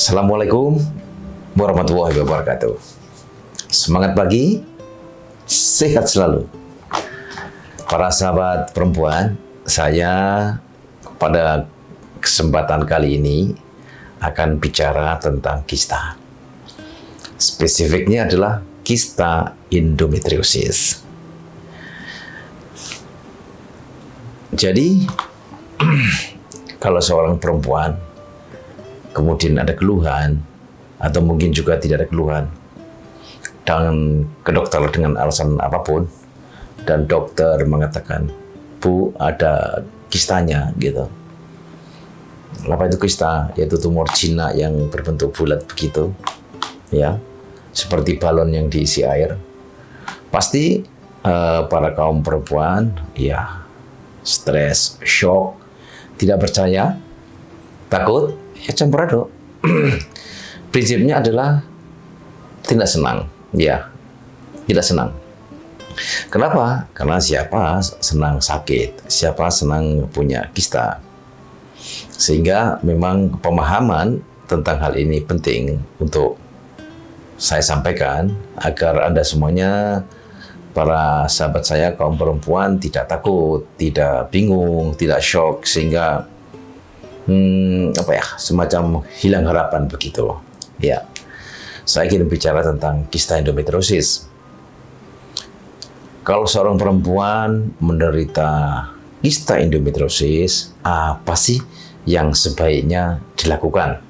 Assalamualaikum warahmatullahi wabarakatuh. Semangat pagi, sehat selalu. Para sahabat perempuan, saya pada kesempatan kali ini akan bicara tentang kista. Spesifiknya adalah kista endometriosis. Jadi, kalau seorang perempuan kemudian ada keluhan, atau mungkin juga tidak ada keluhan, dan ke dokter dengan alasan apapun, dan dokter mengatakan, Bu, ada kistanya, gitu. Apa itu kista? Yaitu tumor jinak yang berbentuk bulat begitu, ya, seperti balon yang diisi air. Pasti para kaum perempuan, ya, stres, shock, tidak percaya, takut, ya campur aduk. Prinsipnya adalah tidak senang, ya, tidak senang. Kenapa? Karena siapa senang sakit, siapa senang punya kista. Sehingga memang pemahaman tentang hal ini penting untuk saya sampaikan agar Anda semuanya, para sahabat saya kaum perempuan, tidak takut, tidak bingung, tidak shock, sehingga semacam hilang harapan begitu. Ya, saya ingin bicara tentang kista endometriosis. Kalau seorang perempuan menderita kista endometriosis, apa sih yang sebaiknya dilakukan?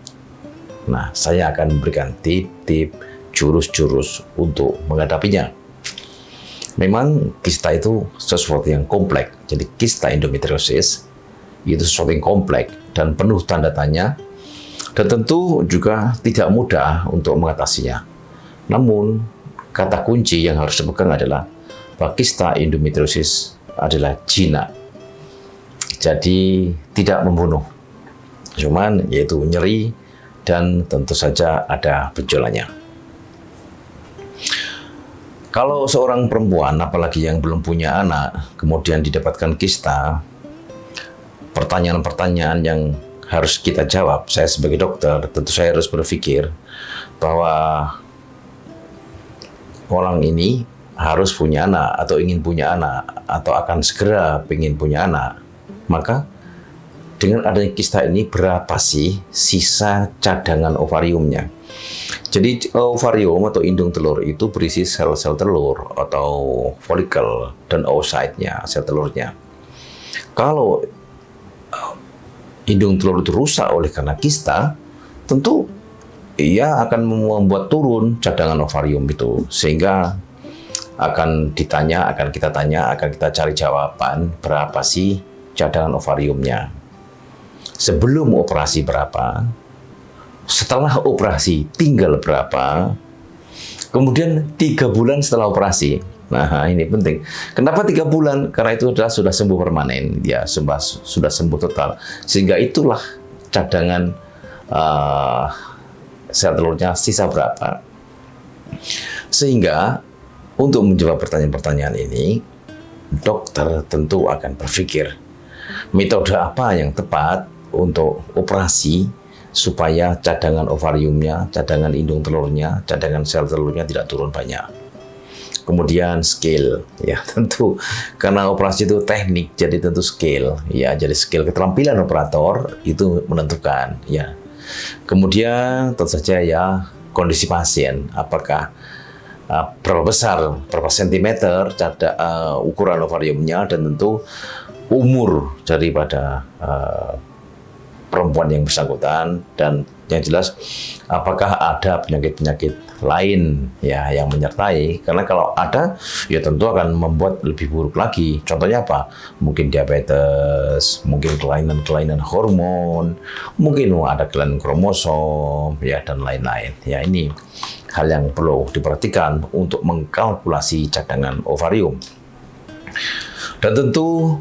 Nah, saya akan memberikan tip-tip, jurus-jurus untuk menghadapinya. Memang kista itu sesuatu yang kompleks. Jadi kista endometriosis itu sesuatu yang kompleks dan penuh tanda tanya, dan tentu juga tidak mudah untuk mengatasinya. Namun, kata kunci yang harus dipegang adalah bahwa kista endometriosis adalah jinak. Jadi, tidak membunuh. Cuman, yaitu nyeri dan tentu saja ada benjolannya. Kalau seorang perempuan, apalagi yang belum punya anak, kemudian didapatkan kista, pertanyaan-pertanyaan yang harus kita jawab, saya sebagai dokter, tentu saya harus berpikir bahwa orang ini harus punya anak, atau ingin punya anak, atau akan segera ingin punya anak. Maka dengan adanya kista ini, berapa sih sisa cadangan ovariumnya? Jadi ovarium atau indung telur itu berisi sel-sel telur atau folikel dan oocyte-nya, sel telurnya. Kalau indung telur itu rusak oleh karena kista, tentu ia akan membuat turun cadangan ovarium itu, sehingga akan kita tanya, akan kita cari jawaban berapa sih cadangan ovariumnya. Sebelum operasi berapa, setelah operasi tinggal berapa, kemudian 3 bulan setelah operasi. Nah, ini penting. Kenapa 3 bulan? Karena itu sudah sembuh permanen, ya, sudah sembuh total. Sehingga itulah cadangan sel telurnya sisa berapa. Sehingga untuk menjawab pertanyaan-pertanyaan ini, dokter tentu akan berpikir metode apa yang tepat untuk operasi supaya cadangan ovariumnya, cadangan indung telurnya, cadangan sel telurnya tidak turun banyak. Kemudian skill, ya, tentu karena operasi itu teknik, jadi tentu skill, ya, jadi skill keterampilan operator itu menentukan, ya. Kemudian tentu saja, ya, kondisi pasien, apakah berapa besar, berapa sentimeter ukuran ovariumnya, dan tentu umur daripada perempuan yang bersangkutan, dan yang jelas apakah ada penyakit-penyakit lain, ya, yang menyertai. Karena kalau ada, ya tentu akan membuat lebih buruk lagi. Contohnya apa? Mungkin diabetes, mungkin kelainan-kelainan hormon, mungkin ada kelainan kromosom, ya, dan lain-lain. Ya, ini hal yang perlu diperhatikan untuk mengkalkulasi cadangan ovarium. Dan tentu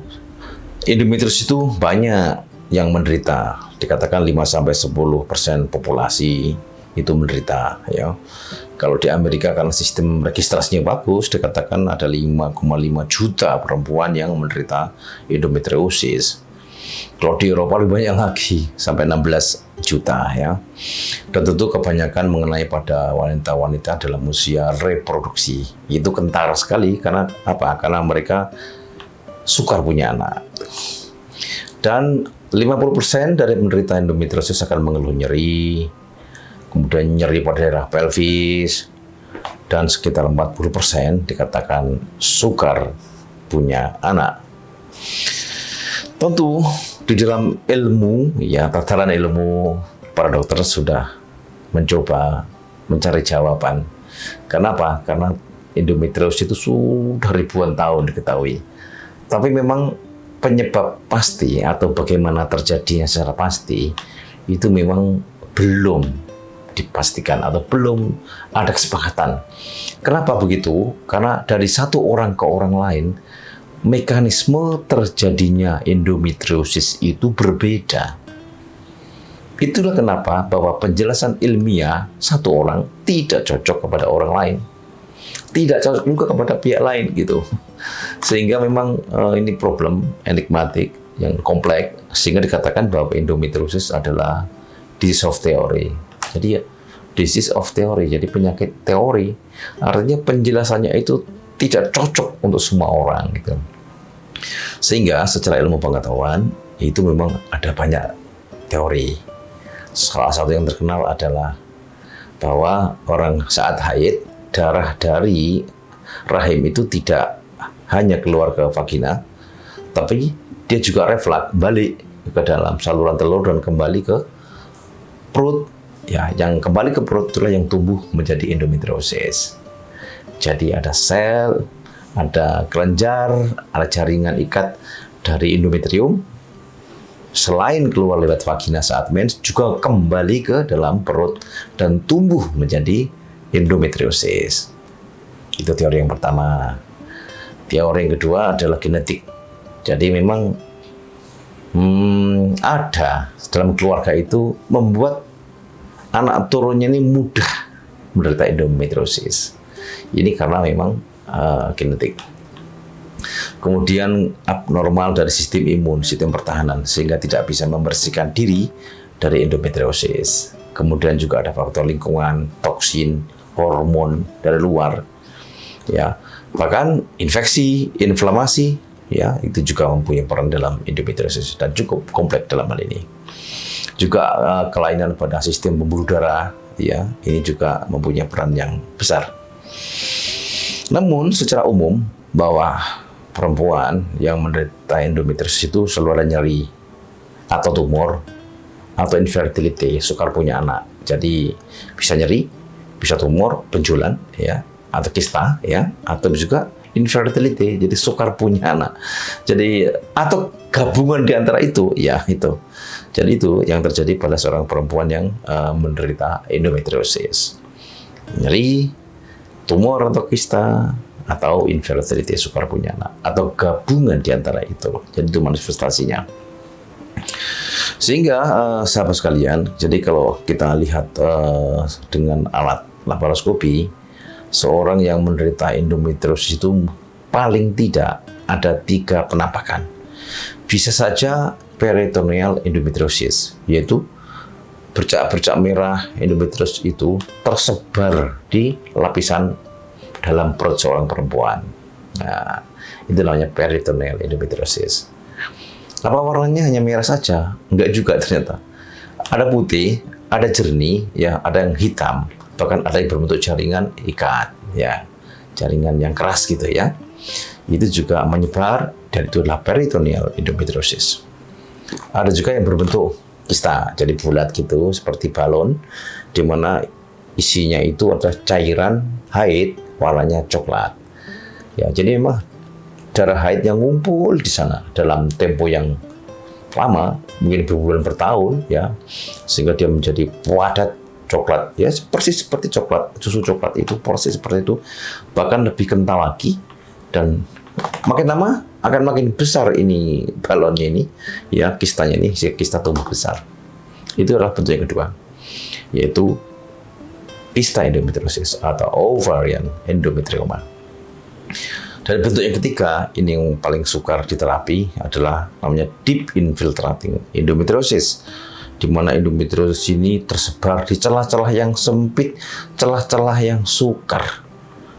endometriosis itu banyak yang menderita, dikatakan 5-10% populasi itu menderita, ya. Kalau di Amerika karena sistem registrasinya bagus, dikatakan ada 5,5 juta perempuan yang menderita endometriosis. Kalau di Eropa lebih banyak lagi, sampai 16 juta ya. Dan tentu kebanyakan mengenai pada wanita-wanita dalam usia reproduksi. Itu kentar sekali karena apa? Karena mereka sukar punya anak. Dan 50% dari penderita endometriosis akan mengeluh nyeri, kemudian nyeri pada daerah pelvis, dan sekitar 40% dikatakan sukar punya anak. Tentu di dalam ilmu, ya tataran ilmu, para dokter sudah mencoba mencari jawaban. Kenapa? Karena endometriosis itu sudah ribuan tahun diketahui. Tapi memang penyebab pasti atau bagaimana terjadinya secara pasti itu memang belum dipastikan atau belum ada kesepakatan. Kenapa begitu? Karena dari satu orang ke orang lain, mekanisme terjadinya endometriosis itu berbeda. Itulah kenapa bahwa penjelasan ilmiah satu orang tidak cocok kepada orang lain, tidak cocok juga kepada pihak lain gitu. Sehingga memang ini problem enigmatik yang kompleks, sehingga dikatakan bahwa endometriosis adalah disease of theory. Jadi ya, disease of theory, jadi penyakit teori. Artinya penjelasannya itu tidak cocok untuk semua orang gitu. Sehingga secara ilmu pengetahuan itu memang ada banyak teori. Salah satu yang terkenal adalah bahwa orang saat haid, darah dari rahim itu tidak hanya keluar ke vagina, tapi dia juga refleks balik ke dalam saluran telur dan kembali ke perut. Ya, yang kembali ke perut itulah yang tumbuh menjadi endometriosis. Jadi ada sel, ada kelenjar, ada jaringan ikat dari endometrium. Selain keluar lewat vagina saat mens, juga kembali ke dalam perut dan tumbuh menjadi endometriosis. Itu teori yang pertama. Teori yang kedua adalah genetik. Jadi memang ada dalam keluarga itu membuat anak turunnya ini mudah menderita endometriosis. Ini karena memang genetik. Kemudian abnormal dari sistem imun, sistem pertahanan, sehingga tidak bisa membersihkan diri dari endometriosis. Kemudian juga ada faktor lingkungan, toksin, hormon dari luar, ya. Bahkan infeksi, inflamasi, ya, itu juga mempunyai peran dalam endometriosis dan cukup kompleks dalam hal ini. Juga kelainan pada sistem pembuluh darah, ya, ini juga mempunyai peran yang besar. Namun secara umum bahwa perempuan yang menderita endometriosis itu selalu ada nyeri atau tumor atau infertility, sukar punya anak. Jadi bisa nyeri, bisa tumor, benjolan, ya, atau kista, ya, atau juga infertility, jadi sukar punya anak. Jadi atau gabungan di antara itu, ya itu. Jadi itu yang terjadi pada seorang perempuan yang menderita endometriosis. Nyeri, tumor atau kista, atau infertility, sukar punya anak, atau gabungan di antara itu. Jadi itu manifestasinya. Sehingga sahabat sekalian, jadi kalau kita lihat dengan alat laparoskopi, seorang yang menderita endometriosis itu paling tidak ada 3 penampakan. Bisa saja peritoneal endometriosis, yaitu bercak-bercak merah endometriosis itu tersebar di lapisan dalam perut seorang perempuan. Nah, itu namanya peritoneal endometriosis. Apa warnanya hanya merah saja? Enggak juga ternyata. Ada putih, ada jernih, ya, ada yang hitam, bahkan ada yang berbentuk jaringan ikat, ya, jaringan yang keras gitu ya. Itu juga menyebar dan itu adalah peritoneal endometriosis. Ada juga yang berbentuk kista, jadi bulat gitu seperti balon, di mana isinya itu adalah cairan haid warnanya coklat. Ya, jadi memang darah haid yang ngumpul di sana dalam tempo yang lama, mungkin berbulan bertahun, ya, sehingga dia menjadi padat coklat, ya, persis seperti coklat, susu coklat itu persis seperti itu, bahkan lebih kental lagi, dan makin lama akan makin besar ini balonnya ini, ya, kistanya ini, si kista tumbuh besar. Itu adalah bentuk yang kedua, yaitu kista endometriosis atau ovarian endometrioma. Dan bentuk yang ketiga, ini yang paling sukar di terapi, adalah namanya deep infiltrating endometriosis, di mana endometriosis ini tersebar di celah-celah yang sempit, celah-celah yang sukar.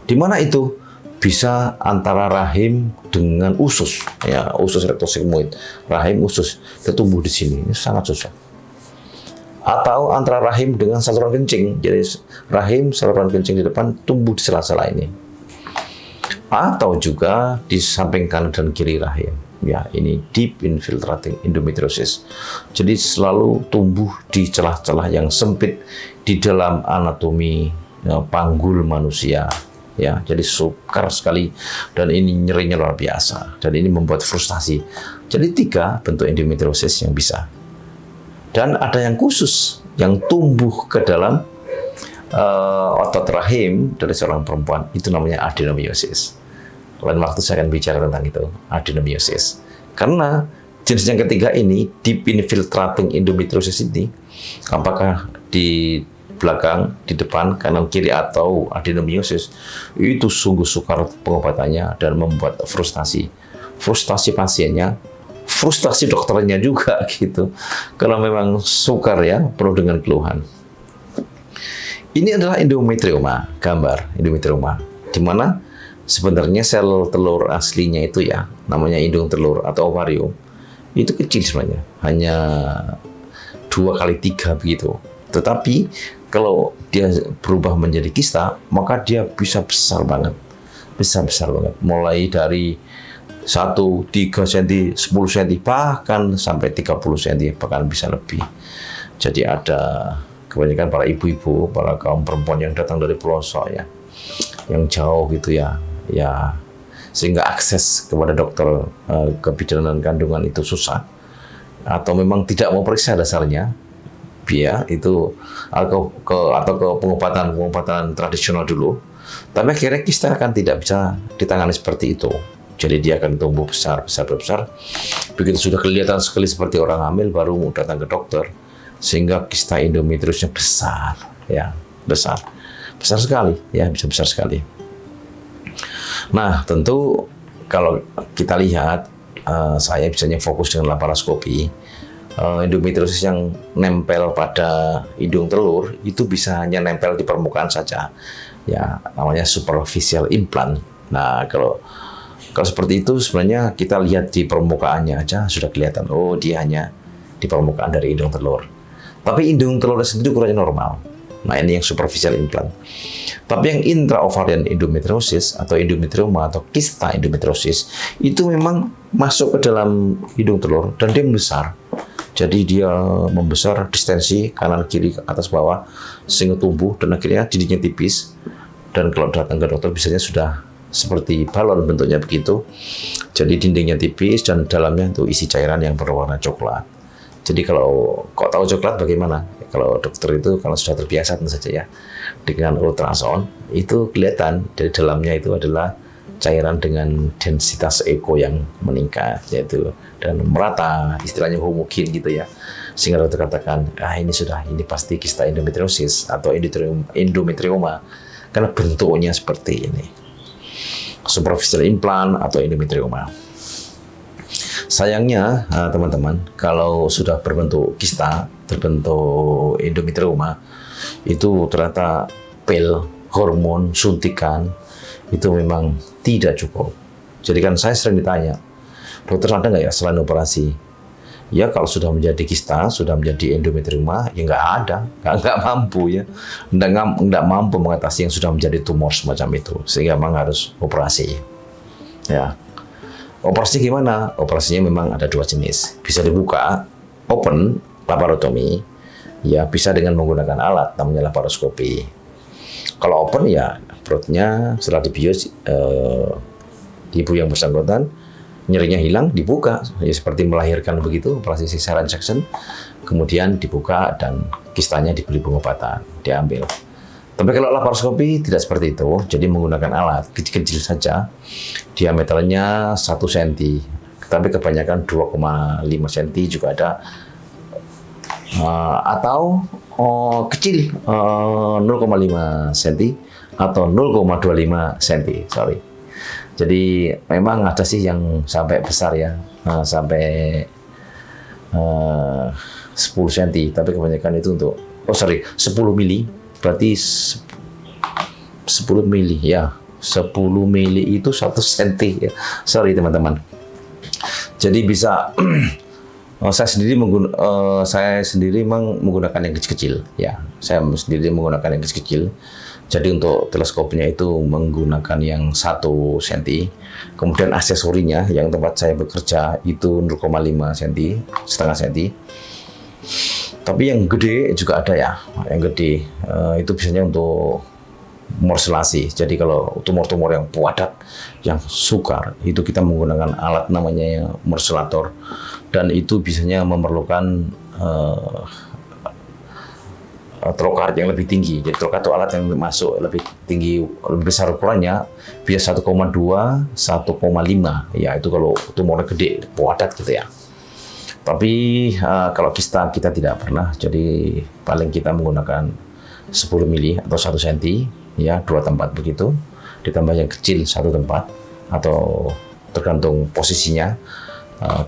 Di mana itu bisa antara rahim dengan usus, ya, usus rektosigmoid, rahim usus, itu tumbuh di sini, ini sangat susah. Atau antara rahim dengan saluran kencing, jadi rahim, saluran kencing di depan tumbuh di celah-celah ini. Atau juga di samping kanan dan kiri rahim. Ya, ini deep infiltrating endometriosis. Jadi selalu tumbuh di celah-celah yang sempit di dalam anatomi panggul manusia. Ya, jadi sukar sekali dan ini nyerinya luar biasa dan ini membuat frustasi. Jadi 3 bentuk endometriosis yang bisa. Dan ada yang khusus yang tumbuh ke dalam otot rahim dari seorang perempuan, itu namanya adenomyosis. Lain waktu saya akan bicara tentang itu, adenomyosis. Karena jenis yang ketiga ini, deep infiltrating endometriosis ini, apakah di belakang, di depan, kanan, kiri, atau adenomyosis, itu sungguh sukar pengobatannya dan membuat frustasi. Frustasi pasiennya, frustasi dokternya juga gitu. Karena memang sukar ya, penuh dengan keluhan. Ini adalah endometrioma, gambar endometrioma, di mana sebenarnya sel telur aslinya itu ya, namanya indung telur atau ovarium, itu kecil sebenarnya, hanya 2x3 begitu. Tetapi kalau dia berubah menjadi kista, maka dia bisa besar banget, besar banget, mulai dari 1, 3 cm, 10 cm, bahkan sampai 30 cm, bahkan bisa lebih. Jadi ada kebanyakan para ibu-ibu, para kaum perempuan yang datang dari pelosok ya, yang jauh gitu ya, sehingga akses kepada dokter kebidanan kandungan itu susah, atau memang tidak mau periksa dasarnya, ya itu atau ke pengobatan tradisional dulu. Tapi akhirnya kista akan tidak bisa ditangani seperti itu. Jadi dia akan tumbuh besar. Begitu sudah kelihatan sekali seperti orang hamil, baru datang ke dokter. Sehingga kista endometriosnya besar, ya, besar sekali, ya, bisa besar sekali. Nah, tentu kalau kita lihat, saya biasanya fokus dengan laparoskopi. Endometriosis yang nempel pada hidung telur itu bisa hanya nempel di permukaan saja, ya, namanya superficial implant. Nah, kalau seperti itu sebenarnya kita lihat di permukaannya aja sudah kelihatan, oh dia hanya di permukaan dari hidung telur. Tapi hidung telur sendiri ukurannya normal. Nah, ini yang superficial implant. Tapi yang intraovarian endometriosis atau endometrioma atau kista endometriosis itu memang masuk ke dalam hidung telur dan dia membesar. Jadi dia membesar distensi kanan kiri atas bawah sehingga tumbuh dan akhirnya dindingnya tipis. Dan kalau datang ke dokter biasanya sudah seperti balon bentuknya begitu. Jadi dindingnya tipis dan dalamnya itu isi cairan yang berwarna coklat. Jadi kalau kok tahu coklat bagaimana? Kalau dokter itu kalau sudah terbiasa tentu saja ya, dengan ultrasound itu kelihatan dari dalamnya itu adalah cairan dengan densitas eko yang meningkat, yaitu dan merata, istilahnya homogen gitu ya, sehingga dokter katakan ini pasti kista endometriosis atau endometrioma karena bentuknya seperti ini, superficial implant atau endometrioma. Sayangnya teman-teman, kalau sudah berbentuk kista, berbentuk endometrioma, itu ternyata pil, hormon, suntikan itu memang tidak cukup. Jadi kan saya sering ditanya, dokter ada nggak ya selain operasi? Ya kalau sudah menjadi kista, sudah menjadi endometrioma, ya nggak ada, nggak mampu ya, nggak mampu mengatasi yang sudah menjadi tumor semacam itu, sehingga memang harus operasi. Ya. Operasi gimana? Operasinya memang ada 2 jenis. Bisa dibuka, open, laparotomi. Ya, bisa dengan menggunakan alat, namanya laparoskopi. Kalau open ya, perutnya setelah dibius, ibu yang bersangkutan, nyerinya hilang, dibuka. Ya, seperti melahirkan begitu, operasi cesarean section. Kemudian dibuka dan kistanya diberi pengobatan, diambil. Tapi kalau laparoskopi tidak seperti itu, jadi menggunakan alat kecil-kecil saja, diameternya 1 cm, tapi kebanyakan 2,5 cm juga ada, atau kecil 0,5 cm atau 0,25 cm, sorry. Jadi memang ada sih yang sampai besar ya, sampai 10 cm, tapi kebanyakan itu untuk 10 mili, berarti 10 mili ya, 10 mili itu 1 cm ya. Sorry teman-teman. Jadi bisa saya sendiri memang menggunakan yang kecil-kecil ya. Saya sendiri menggunakan yang kecil-kecil. Jadi untuk teleskopnya itu menggunakan yang 1 cm. Kemudian aksesorinya yang tempat saya bekerja itu 0,5 cm, setengah cm. Tapi yang gede juga ada ya. Yang gede itu biasanya untuk morselasi. Jadi kalau tumor-tumor yang padat, yang sukar, itu kita menggunakan alat namanya morselator. Dan itu biasanya memerlukan trocar yang lebih tinggi. Jadi trocar itu alat yang masuk lebih tinggi, lebih besar ukurannya, bisa 1,2, 1,5. Ya itu kalau tumornya gede, padat gitu ya. Tapi kalau kista kita tidak pernah, jadi paling kita menggunakan 10 mili atau 1 cm, ya 2 tempat begitu. Ditambah yang kecil 1 tempat, atau tergantung posisinya,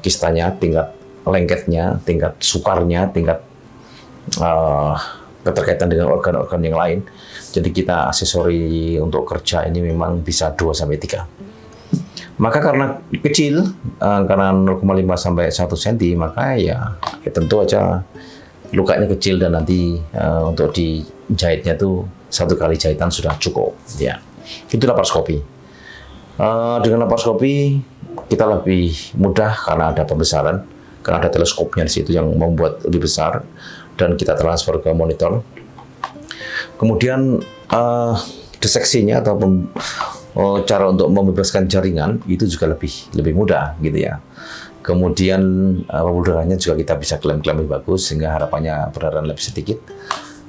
kistanya, tingkat lengketnya, tingkat sukarnya, tingkat keterkaitan dengan organ-organ yang lain. Jadi kita aksesori untuk kerja ini memang bisa 2-3. Maka karena kecil, karena 0,5 sampai 1 cm, maka ya tentu aja lukanya kecil dan nanti untuk dijahitnya tuh 1 kali jahitan sudah cukup. Ya, itu laparoskopi. Dengan laparoskopi kita lebih mudah karena ada pembesaran, karena ada teleskopnya di situ yang membuat lebih besar, dan kita transfer ke monitor. Kemudian diseksinya atau cara untuk membebaskan jaringan itu juga lebih mudah gitu ya. Kemudian pembulurannya juga kita bisa klaim-klaim lebih bagus sehingga harapannya perdarahan lebih sedikit.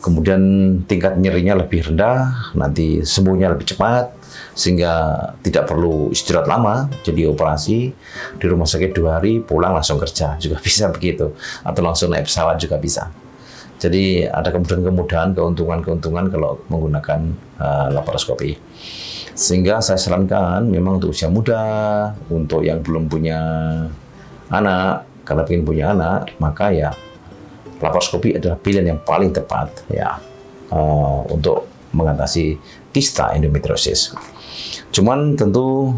Kemudian tingkat nyerinya lebih rendah, nanti sembuhnya lebih cepat sehingga tidak perlu istirahat lama. Jadi operasi di rumah sakit 2 hari, pulang langsung kerja juga bisa begitu, atau langsung naik pesawat juga bisa. Jadi ada kemudahan-kemudahan, keuntungan-keuntungan kalau menggunakan laparoskopi. Sehingga saya sarankan memang untuk usia muda, untuk yang belum punya anak, kalau ingin punya anak, maka ya laparoskopi adalah pilihan yang paling tepat ya untuk mengatasi kista endometriosis. Cuman tentu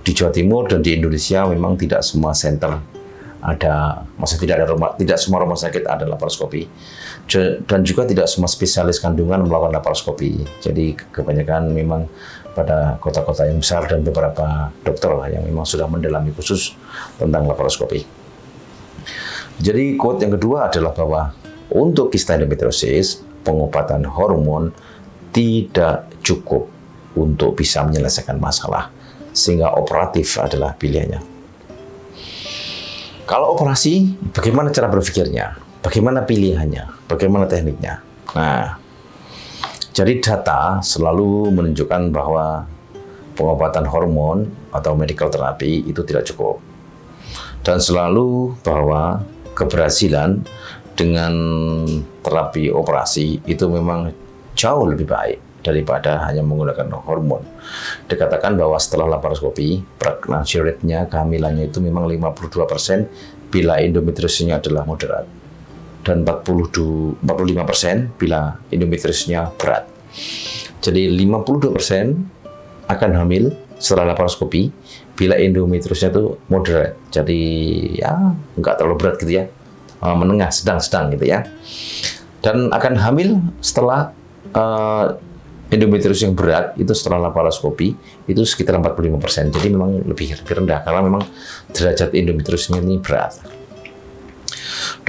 di Jawa Timur dan di Indonesia memang tidak semua center ada, maksudnya tidak semua rumah sakit ada laparoskopi, dan juga tidak semua spesialis kandungan melakukan laparoskopi. Jadi kebanyakan memang pada kota-kota yang besar dan beberapa dokter yang memang sudah mendalami khusus tentang laparoskopi. Jadi quote yang kedua adalah bahwa untuk kista endometriosis, pengobatan hormon tidak cukup untuk bisa menyelesaikan masalah, sehingga operatif adalah pilihannya. Kalau operasi, bagaimana cara berpikirnya? Bagaimana pilihannya? Bagaimana tekniknya? Nah, jadi data selalu menunjukkan bahwa pengobatan hormon atau medical therapy itu tidak cukup. Dan selalu bahwa keberhasilan dengan terapi operasi itu memang jauh lebih baik daripada hanya menggunakan hormon. Dikatakan bahwa setelah laparoskopi, pregnancy rate-nya, kehamilannya itu memang 52% bila endometriosnya adalah moderat, dan 45% bila endometriosnya berat. Jadi 52% akan hamil setelah laparoskopi bila endometriosnya itu moderat. Jadi ya nggak terlalu berat gitu ya, menengah, sedang-sedang gitu ya. Dan akan hamil setelah endometrios yang berat itu setelah laparoskopi itu sekitar 45%. Jadi memang lebih rendah karena memang derajat endometriosnya ini berat.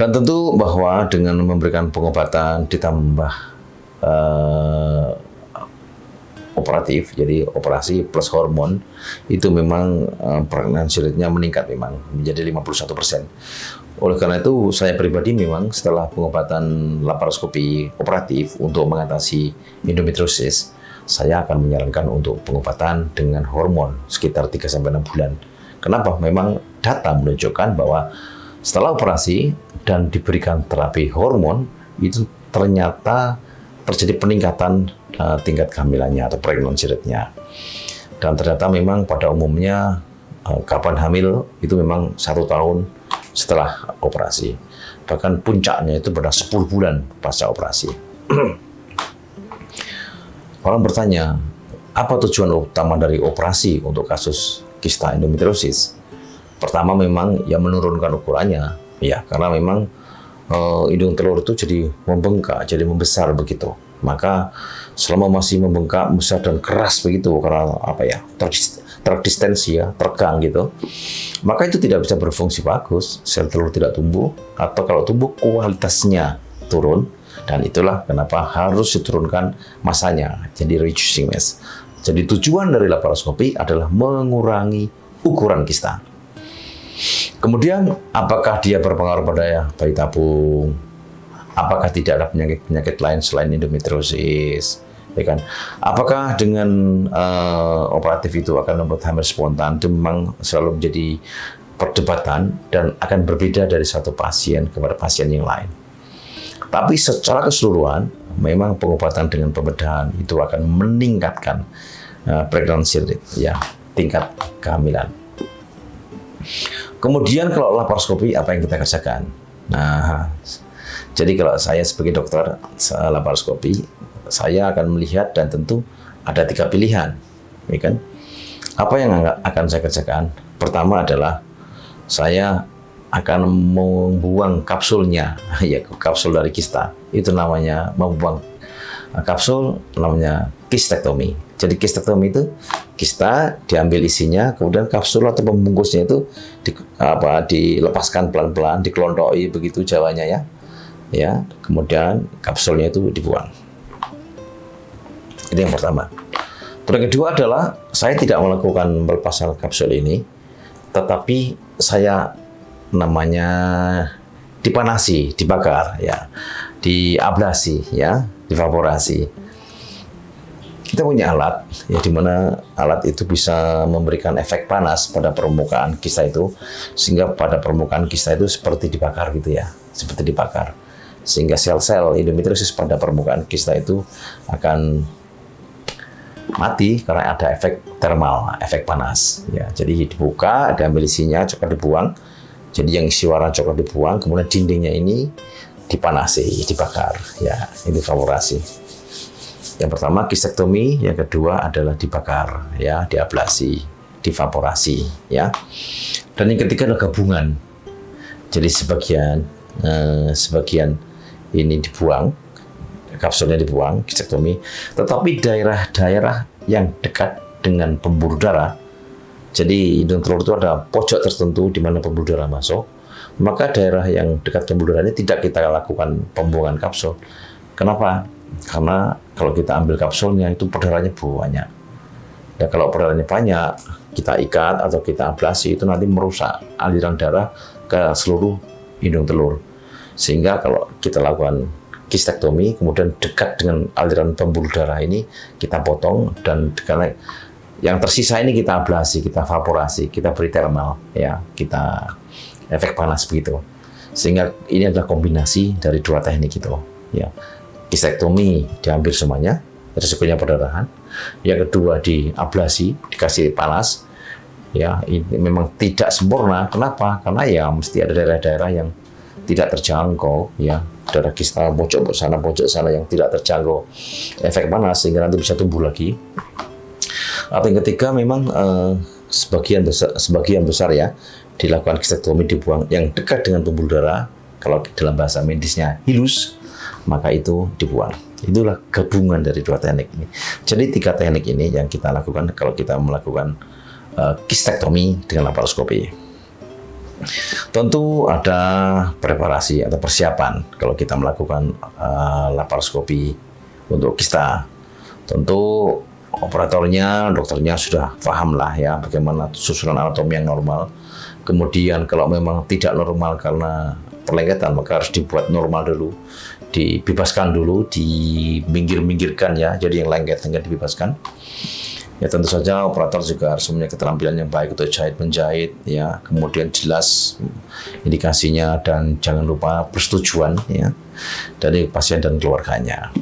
Dan tentu bahwa dengan memberikan pengobatan ditambah operatif, jadi operasi plus hormon, itu memang pregnancy rate-nya meningkat memang menjadi 51%. Oleh karena itu, saya pribadi memang setelah pengobatan laparoskopi operatif untuk mengatasi endometriosis, saya akan menyarankan untuk pengobatan dengan hormon sekitar 3-6 bulan. Kenapa? Memang data menunjukkan bahwa setelah operasi dan diberikan terapi hormon, itu ternyata terjadi peningkatan tingkat kehamilannya atau pregnancy rate-nya. Dan ternyata memang pada umumnya kapan hamil itu memang 1 tahun setelah operasi. Bahkan puncaknya itu pada 10 bulan pasca operasi. Orang bertanya, apa tujuan utama dari operasi untuk kasus kista endometriosis? Pertama memang ya menurunkan ukurannya, ya karena memang hidung telur itu jadi membengkak, jadi membesar begitu. Maka selama masih membengkak, besar dan keras begitu karena terdistensi ya, tegang gitu, maka itu tidak bisa berfungsi bagus, sel telur tidak tumbuh, atau kalau tumbuh kualitasnya turun, dan itulah kenapa harus diturunkan masanya, jadi reducing mass. Jadi tujuan dari laparoskopi adalah mengurangi ukuran kista. Kemudian apakah dia berpengaruh pada bayi tabung? Apakah tidak ada penyakit lain selain endometriosis? Ya kan? Apakah dengan operatif itu akan membuat hamil spontan? Itu memang selalu menjadi perdebatan dan akan berbeda dari satu pasien kepada pasien yang lain. Tapi secara keseluruhan, memang pengobatan dengan pembedahan itu akan meningkatkan pregnancy rate, ya, tingkat kehamilan. Kemudian kalau laparoskopi, apa yang kita kerjakan? Nah, jadi kalau saya sebagai dokter laparoskopi, saya akan melihat dan tentu ada 3 pilihan, ya kan? Apa yang akan saya kerjakan? Pertama adalah saya akan membuang kapsulnya, ya kapsul dari kista. Itu namanya membuang kapsul, namanya kistektomi. Jadi kistektomi itu kista diambil isinya, kemudian kapsul atau pembungkusnya itu dilepaskan pelan-pelan, dikelontoki begitu Jawanya ya. Ya, kemudian kapsulnya itu dibuang. Itu yang pertama. Terus yang kedua adalah saya tidak melakukan pelepasan kapsul ini, tetapi saya namanya dipanasi, dibakar, ya, diablasi, ya, divaporasi. Kita punya alat, ya, di mana alat itu bisa memberikan efek panas pada permukaan kista itu, sehingga pada permukaan kista itu seperti dibakar gitu ya, seperti dibakar. Sehingga sel-sel endometriosis pada permukaan kista itu akan mati karena ada efek termal, efek panas. Ya, jadi dibuka, diambil isinya, coklat dibuang. Jadi yang isi warna coklat dibuang, kemudian dindingnya ini dipanasi, dibakar. Ya, ini evaporasi. Yang pertama kistektomi, yang kedua adalah dibakar, ya, diablasi, divaporasi, ya. Dan yang ketiga adalah gabungan. Jadi sebagian ini dibuang, kapsulnya dibuang, kistektomi, tetapi daerah-daerah yang dekat dengan pembuluh darah, jadi hidung telur itu ada pojok tertentu di mana pembuluh darah masuk, maka daerah yang dekat pembuluh darah ini tidak kita lakukan pembuangan kapsul. Kenapa? Karena kalau kita ambil kapsulnya itu perdarahannya banyak. Dan kalau perdarahannya banyak, kita ikat atau kita ablasi, itu nanti merusak aliran darah ke seluruh hidung telur. Sehingga kalau kita lakukan kistektomi, kemudian dekat dengan aliran pembuluh darah ini, kita potong, dan karena yang tersisa ini kita ablasi, kita vaporasi, kita beri termal, ya, kita efek panas begitu. Sehingga ini adalah kombinasi dari 2 teknik itu, ya. Kistektomi diambil semuanya, risikonya perdarahan. Yang kedua diablasi, dikasih panas. Ya, ini memang tidak sempurna. Kenapa? Karena ya mesti ada daerah-daerah yang tidak terjangkau, ya, daerah kista pojok sana yang tidak terjangkau efek panas, sehingga nanti bisa tumbuh lagi. Atau yang ketiga memang sebagian besar ya dilakukan kistektomi, dibuang yang dekat dengan pembuluh darah, kalau dalam bahasa medisnya hilus, maka itu dibuang. Itulah gabungan dari 2 teknik ini. Jadi 3 teknik ini yang kita lakukan kalau kita melakukan kistektomi dengan laparoskopi. Tentu ada preparasi atau persiapan kalau kita melakukan laparoskopi untuk kista. Tentu operatornya, dokternya sudah paham lah ya bagaimana susunan anatomi yang normal. Kemudian kalau memang tidak normal karena perlengketan, maka harus dibuat normal dulu, dibebaskan dulu, diminggir-minggirkan ya, jadi yang lengket dibebaskan. Ya tentu saja operator juga harus punya keterampilan yang baik untuk menjahit ya, kemudian jelas indikasinya, dan jangan lupa persetujuan ya dari pasien dan keluarganya.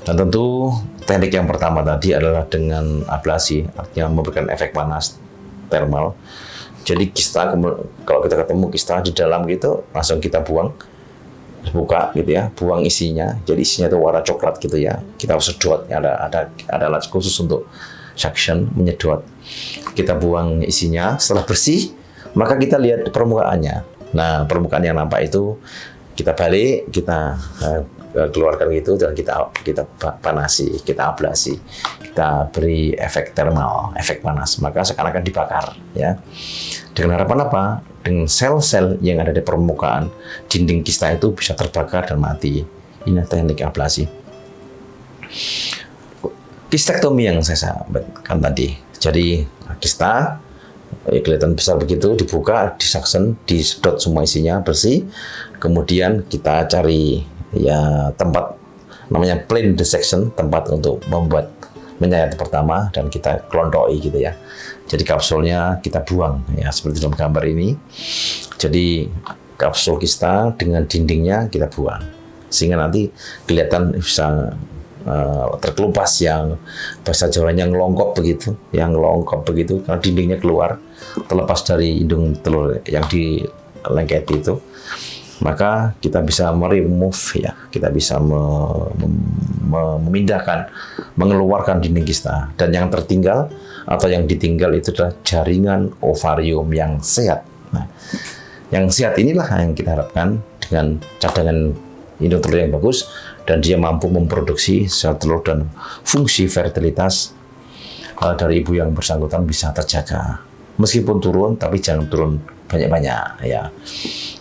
Dan tentu teknik yang pertama tadi adalah dengan ablasi, artinya memberikan efek panas thermal. Jadi kista, kalau kita ketemu kista di dalam gitu, langsung kita buka gitu ya, buang isinya. Jadi isinya itu warna coklat gitu ya. Kita sedot, ada alat khusus untuk suction, menyedot. Kita buang isinya, setelah bersih, maka kita lihat permukaannya. Nah, permukaan yang nampak itu kita balik, kita keluarkan gitu, dan kita panasi, kita ablasi, kita beri efek thermal, efek panas, maka seakan-akan dibakar ya. Dengan harapan apa? Dengan sel-sel yang ada di permukaan dinding kista itu bisa terbakar dan mati. Ini teknik ablasi. Kistektomi yang saya sampaikan tadi. Jadi kista kelihatan besar begitu, dibuka, disaksen, disedot semua isinya bersih. Kemudian kita cari ya tempat namanya plain dissection, tempat untuk membuat menyayat pertama, dan kita kelontoi gitu ya. Jadi kapsulnya kita buang ya, seperti dalam gambar ini. Jadi kapsul kista dengan dindingnya kita buang, sehingga nanti kelihatan bisa terkelupas, yang bahasa Jawanya ngelongkop begitu, karena dindingnya keluar terlepas dari indung telur yang dilengketi itu. Maka kita bisa meremove ya, kita bisa memindahkan, mengeluarkan dinding kista, dan yang tertinggal atau yang ditinggal itu adalah jaringan ovarium yang sehat. Nah, yang sehat inilah yang kita harapkan dengan cadangan indung telur yang bagus, dan dia mampu memproduksi sel telur, dan fungsi fertilitas dari ibu yang bersangkutan bisa terjaga. Meskipun turun, tapi jangan turun banyak-banyak ya.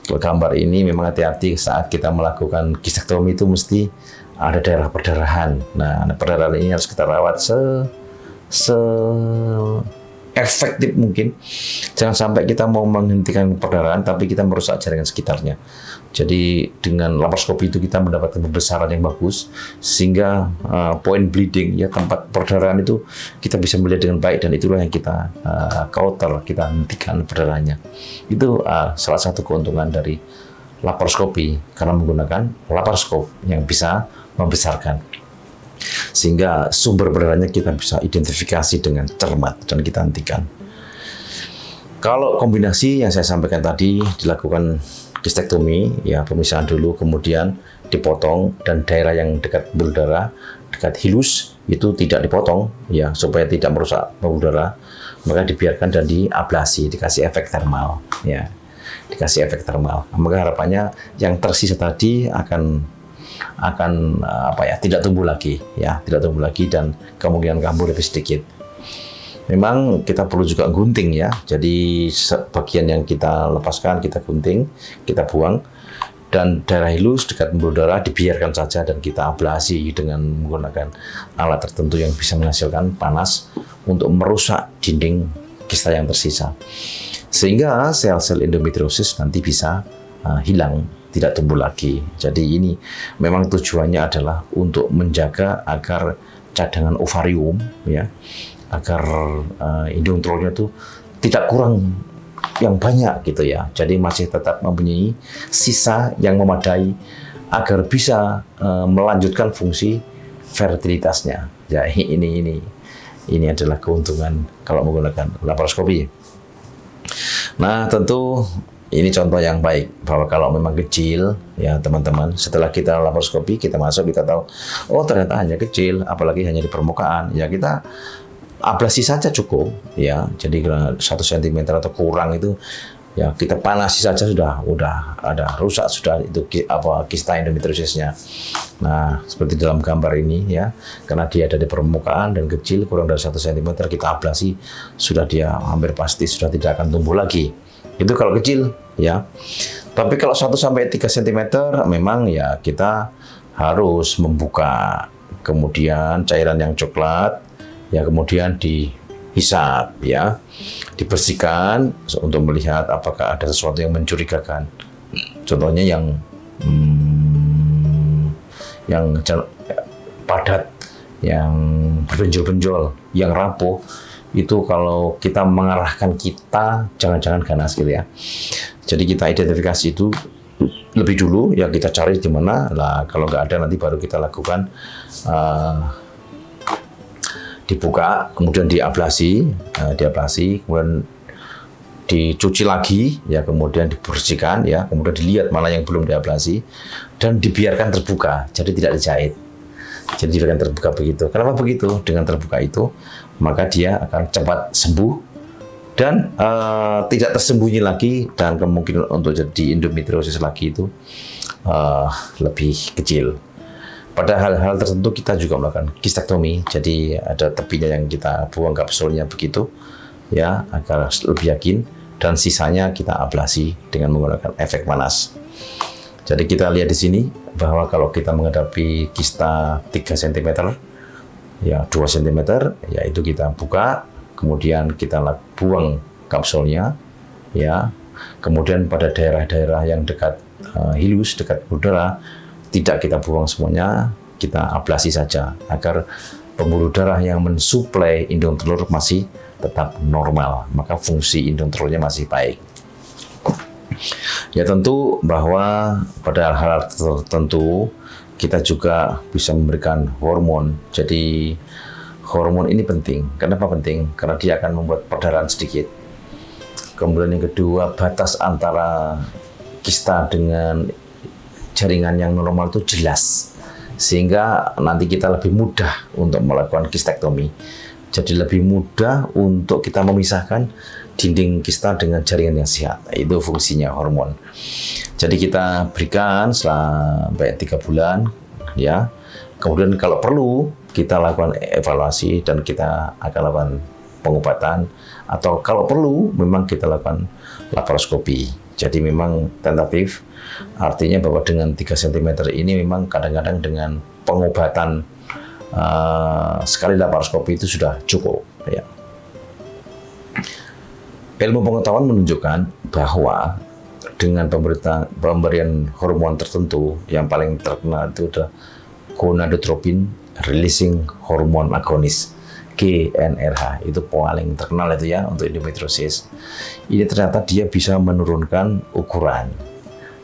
Gambar ini memang hati-hati saat kita melakukan kistektomi, itu mesti ada daerah perdarahan. Nah, perdarahan ini harus kita rawat efektif mungkin. Jangan sampai kita mau menghentikan perdarahan tapi kita merusak jaringan sekitarnya. Jadi dengan laparoskopi itu kita mendapatkan pembesaran yang bagus, sehingga point bleeding ya, tempat perdarahan itu kita bisa melihat dengan baik, dan itulah yang kita counter, kita hentikan perdarahannya. Itu salah satu keuntungan dari laparoskopi, karena menggunakan laparoskop yang bisa membesarkan, sehingga sumber perdarahannya kita bisa identifikasi dengan cermat dan kita hentikan. Kalau kombinasi yang saya sampaikan tadi dilakukan kistektomi ya, pemisahan dulu, kemudian dipotong, dan daerah yang dekat pembuluh darah, dekat hilus itu tidak dipotong ya, supaya tidak merusak pembuluh darah, maka dibiarkan dan diablasi, dikasih efek thermal ya, dikasih efek thermal. Maka harapannya yang tersisa tadi akan tidak tumbuh lagi ya, tidak tumbuh lagi, dan kemungkinan kambuh lebih sedikit. Memang kita perlu juga gunting ya, jadi bagian yang kita lepaskan kita gunting, kita buang, dan daerah hilus dekat pembuluh darah dibiarkan saja, dan kita ablasi dengan menggunakan alat tertentu yang bisa menghasilkan panas untuk merusak dinding kista yang tersisa, sehingga sel-sel endometriosis nanti bisa hilang, tidak tumbuh lagi. Jadi ini memang tujuannya adalah untuk menjaga agar cadangan ovarium ya, agar indung telurnya itu tidak kurang yang banyak gitu ya. Jadi masih tetap mempunyai sisa yang memadai agar bisa melanjutkan fungsi fertilitasnya. Ya, ini adalah keuntungan kalau menggunakan laparoskopi. Nah, tentu ini contoh yang baik, bahwa kalau memang kecil ya teman-teman, setelah kita laparoskopi, kita masuk, kita tahu oh ternyata hanya kecil, apalagi hanya di permukaan ya, kita ablasi saja cukup ya. Jadi 1 cm atau kurang itu ya, kita panasi saja sudah ada rusak sudah itu kista endometriosisnya. Nah, seperti dalam gambar ini ya, karena dia ada di permukaan dan kecil, kurang dari 1 cm, kita ablasi, sudah dia hampir pasti sudah tidak akan tumbuh lagi. Itu kalau kecil ya. Tapi kalau 1 sampai 3 cm memang ya kita harus membuka, kemudian cairan yang coklat ya, kemudian dihisap ya, dibersihkan untuk melihat apakah ada sesuatu yang mencurigakan. Contohnya yang padat, yang berbenjol-benjol, yang rapuh, itu kalau kita mengarahkan kita jangan-jangan ganas gitu ya. Jadi kita identifikasi itu lebih dulu ya, kita cari di mana lah. Kalau nggak ada nanti baru kita lakukan dibuka, kemudian diablasi, kemudian dicuci lagi, ya, kemudian dibersihkan, ya, kemudian dilihat mana yang belum diablasi, dan dibiarkan terbuka, jadi tidak dijahit. Jadi dibiarkan terbuka begitu. Kenapa begitu? Dengan terbuka itu, maka dia akan cepat sembuh dan tidak tersembunyi lagi, dan kemungkinan untuk jadi endometriosis lagi itu lebih kecil. Pada hal-hal tertentu kita juga melakukan kistektomi, jadi ada tepinya yang kita buang kapsulnya begitu, ya, agar lebih yakin, dan sisanya kita ablasi dengan menggunakan efek panas. Jadi kita lihat di sini bahwa kalau kita menghadapi kista 3 cm, ya 2 cm, ya itu kita buka, kemudian kita buang kapsulnya, ya. Kemudian pada daerah-daerah yang dekat hilus, dekat udara, tidak kita buang semuanya, kita ablasi saja agar pembuluh darah yang mensuplai indung telur masih tetap normal, maka fungsi indung telurnya masih baik. Ya, tentu bahwa pada hal-hal tertentu kita juga bisa memberikan hormon. Jadi hormon ini penting. Kenapa penting? Karena dia akan membuat perdarahan sedikit. Kemudian yang kedua, batas antara kista dengan jaringan yang normal itu jelas, sehingga nanti kita lebih mudah untuk melakukan kistektomi. Jadi lebih mudah untuk kita memisahkan dinding kista dengan jaringan yang sehat. Itu fungsinya hormon. Jadi kita berikan sampai 3 bulan, ya. Kemudian kalau perlu kita lakukan evaluasi dan kita akan lakukan pengobatan, atau kalau perlu memang kita lakukan laparoskopi. Jadi memang tentatif, artinya bahwa dengan 3 cm ini memang kadang-kadang dengan pengobatan sekali laparoskopi itu sudah cukup, ya. Ilmu pengetahuan menunjukkan bahwa dengan pemberian hormon tertentu, yang paling terkenal itu adalah gonadotropin releasing hormone agonist, GnRH, itu paling terkenal itu, ya, untuk endometriosis. Ini ternyata dia bisa menurunkan ukuran,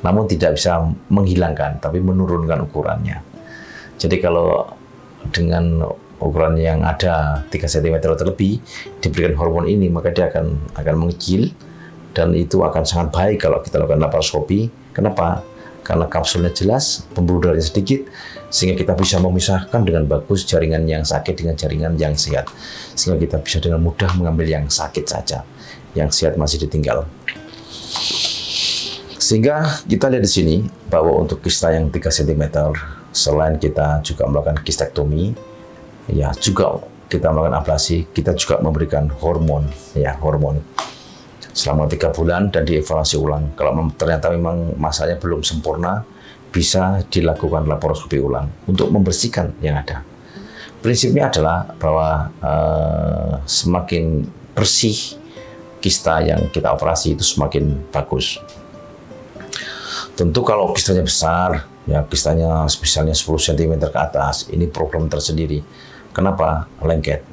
namun tidak bisa menghilangkan, tapi menurunkan ukurannya. Jadi kalau dengan ukuran yang ada 3 cm terlebih diberikan hormon ini, maka dia akan mengecil, dan itu akan sangat baik kalau kita lakukan laparoskopi. Kenapa? Karena kapsulnya jelas, pembuluh darahnya sedikit, sehingga kita bisa memisahkan dengan bagus jaringan yang sakit dengan jaringan yang sehat, sehingga kita bisa dengan mudah mengambil yang sakit saja, yang sehat masih ditinggal. Sehingga kita lihat di sini bahwa untuk kista yang 3 cm, selain kita juga melakukan kistektomi, ya juga kita melakukan ablasi, kita juga memberikan hormon, ya, hormon selama 3 bulan dan dievaluasi ulang. Kalau ternyata memang masanya belum sempurna, bisa dilakukan laparoskopi ulang untuk membersihkan yang ada. Prinsipnya adalah bahwa semakin bersih kista yang kita operasi itu semakin bagus. Tentu kalau kistanya besar, ya kistanya misalnya 10 cm ke atas, ini problem tersendiri. Kenapa? Lengket.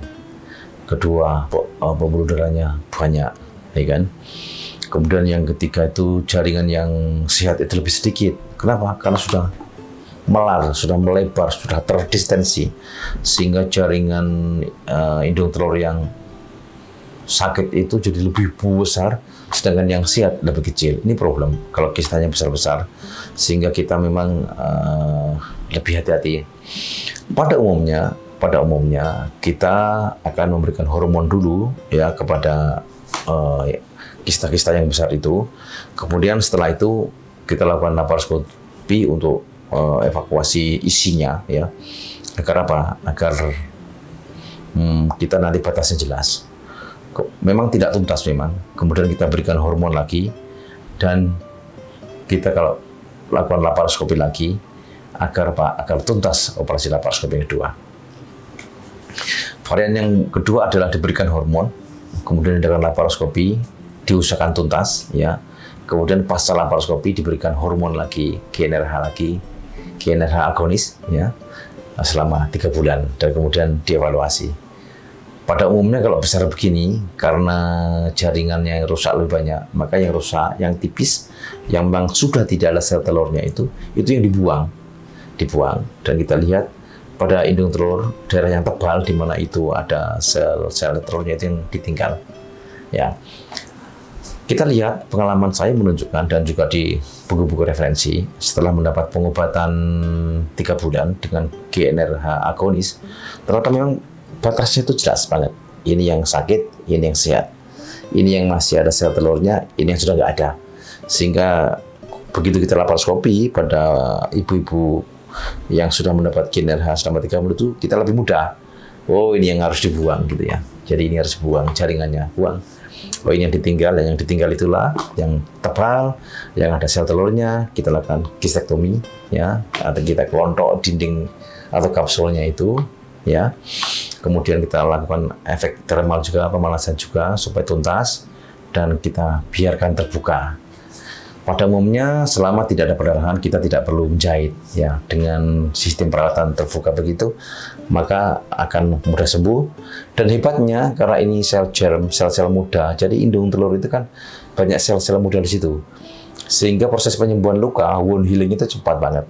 Kedua, pembuluh darahnya banyak, ya kan? Kemudian yang ketiga itu jaringan yang sehat itu lebih sedikit. Kenapa? Karena sudah melar, sudah melebar, sudah terdistensi, sehingga jaringan indung telur yang sakit itu jadi lebih besar, sedangkan yang sehat lebih kecil. Ini problem kalau kistanya besar-besar, sehingga kita memang lebih hati-hati. Pada umumnya kita akan memberikan hormon dulu, ya, kepada kista-kista yang besar itu. Kemudian setelah itu kita lakukan laparoskopi untuk evakuasi isinya, ya. Agar apa? Agar kita nanti batasnya jelas. Memang tidak tuntas memang. Kemudian kita berikan hormon lagi, dan kita kalau lakukan laparoskopi lagi agar apa? Agar tuntas operasi laparoskopi yang kedua. Varian yang kedua adalah diberikan hormon, kemudian dengan laparoskopi diusahakan tuntas, ya. Kemudian pasca laparoskopi diberikan hormon lagi, GnRH agonis, ya, selama 3 bulan, dan kemudian dievaluasi. Pada umumnya kalau besar begini, karena jaringannya yang rusak lebih banyak, maka yang rusak, yang tipis, yang memang sudah tidak ada sel telurnya itu yang dibuang, dan kita lihat pada indung telur, daerah yang tebal di mana itu ada sel telurnya itu yang ditinggal. Ya, kita lihat pengalaman saya menunjukkan dan juga di buku-buku referensi setelah mendapat pengobatan 3 bulan dengan GnRH agonis, ternyata memang batasnya itu jelas banget. Ini yang sakit, ini yang sehat. Ini yang masih ada sel telurnya, ini yang sudah nggak ada. Sehingga begitu kita laparoskopi pada ibu-ibu yang sudah mendapat GnRH selama 3 bulan itu, kita lebih mudah. Oh, ini yang harus dibuang gitu ya. Jadi ini harus buang jaringannya, buang. Oh, ini yang ditinggal itulah yang tebal, yang ada sel telurnya, kita lakukan kistektomi, ya, atau kita kelontok dinding atau kapsulnya itu, ya. Kemudian kita lakukan efek thermal juga, pemanasan juga supaya tuntas, dan kita biarkan terbuka. Pada umumnya selama tidak ada perdarahan kita tidak perlu menjahit, ya. Dengan sistem perawatan terbuka begitu maka akan mudah sembuh. Dan hebatnya karena ini sel germ, sel-sel muda, jadi indung telur itu kan banyak sel-sel muda di situ, sehingga proses penyembuhan luka, wound healing itu cepat banget.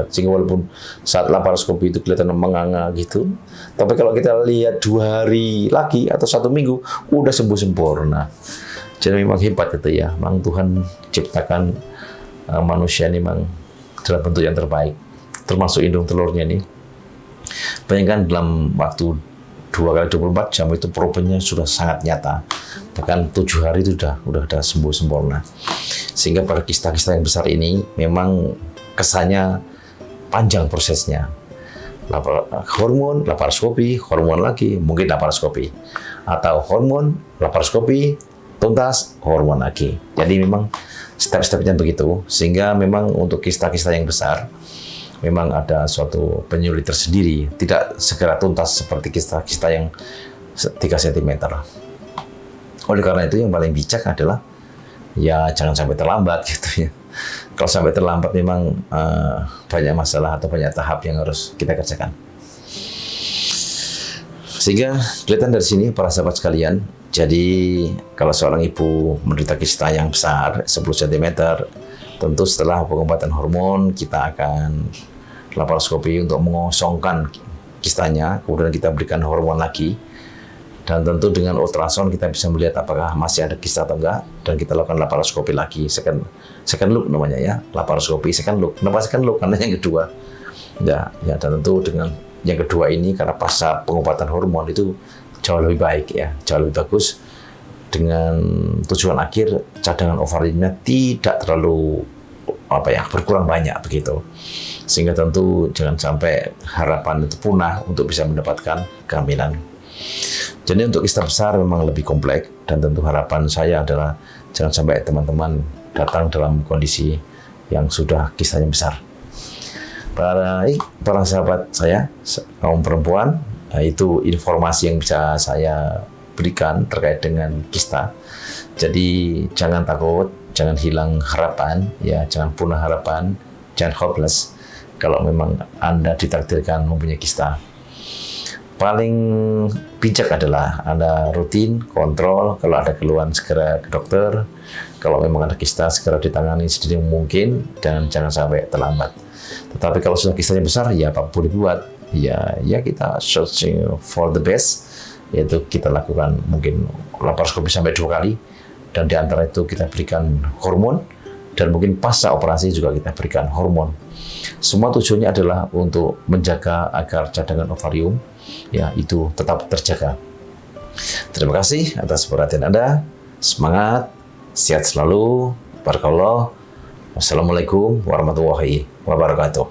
Sehingga walaupun saat laparoskopi itu kelihatan menganga gitu, tapi kalau kita lihat 2 hari lagi atau 1 minggu udah sembuh sempurna. Jadi memang hebat itu ya, memang Tuhan ciptakan manusia ini memang dalam bentuk yang terbaik, termasuk indung telurnya ini. Bayangkan dalam waktu 2x24 jam itu perubahannya sudah sangat nyata, bahkan 7 hari itu udah sembuh sempurna. Sehingga pada kista-kista yang besar ini memang kesannya panjang prosesnya. Hormon, laparoskopi, hormon lagi, mungkin laparoskopi, atau hormon, laparoskopi, tuntas, hormon lagi. Jadi memang step-stepnya begitu, sehingga memang untuk kista-kista yang besar memang ada suatu penyulit tersendiri, tidak segera tuntas seperti kista-kista yang 3 cm. Oleh karena itu yang paling bijak adalah ya jangan sampai terlambat gitu ya. Kalau sampai terlambat memang banyak masalah atau banyak tahap yang harus kita kerjakan. Sehingga kelihatan dari sini para sahabat sekalian, jadi kalau seorang ibu menderita kista yang besar 10 cm, tentu setelah pengobatan hormon kita akan laparoskopi untuk mengosongkan kistanya, kemudian kita berikan hormon lagi, dan tentu dengan ultrasound kita bisa melihat apakah masih ada kista atau enggak, dan kita lakukan laparoskopi lagi, second look namanya ya, laparoskopi second look. Kenapa second look? Karena yang kedua, ya, dan tentu dengan yang kedua ini karena pasca pengobatan hormon itu jauh lebih baik ya, jauh lebih bagus, dengan tujuan akhir cadangan ovariumnya tidak terlalu berkurang banyak begitu. Sehingga tentu jangan sampai harapan itu punah untuk bisa mendapatkan kehamilan. Jadi untuk kista besar memang lebih kompleks, dan tentu harapan saya adalah jangan sampai teman-teman datang dalam kondisi yang sudah kistanya besar. Para sahabat saya, kaum perempuan, itu informasi yang bisa saya berikan terkait dengan kista. Jadi jangan takut, jangan hilang harapan, ya, jangan punah harapan, jangan hopeless. Kalau memang Anda ditakdirkan mempunyai kista, paling bijak adalah Anda rutin kontrol. Kalau ada keluhan segera ke dokter. Kalau memang ada kista segera ditangani sedini mungkin, dan jangan sampai terlambat. Tetapi kalau sudah kistanya besar, ya apa boleh buat, ya kita searching for the best, yaitu kita lakukan mungkin laparoskopi sampai 2 kali, dan di antara itu kita berikan hormon, dan mungkin pasca operasi juga kita berikan hormon. Semua tujuannya adalah untuk menjaga agar cadangan ovarium ya itu tetap terjaga. Terima kasih atas perhatian Anda. Semangat, sehat selalu. Barakallah. Wassalamualaikum warahmatullahi wabarakatuh.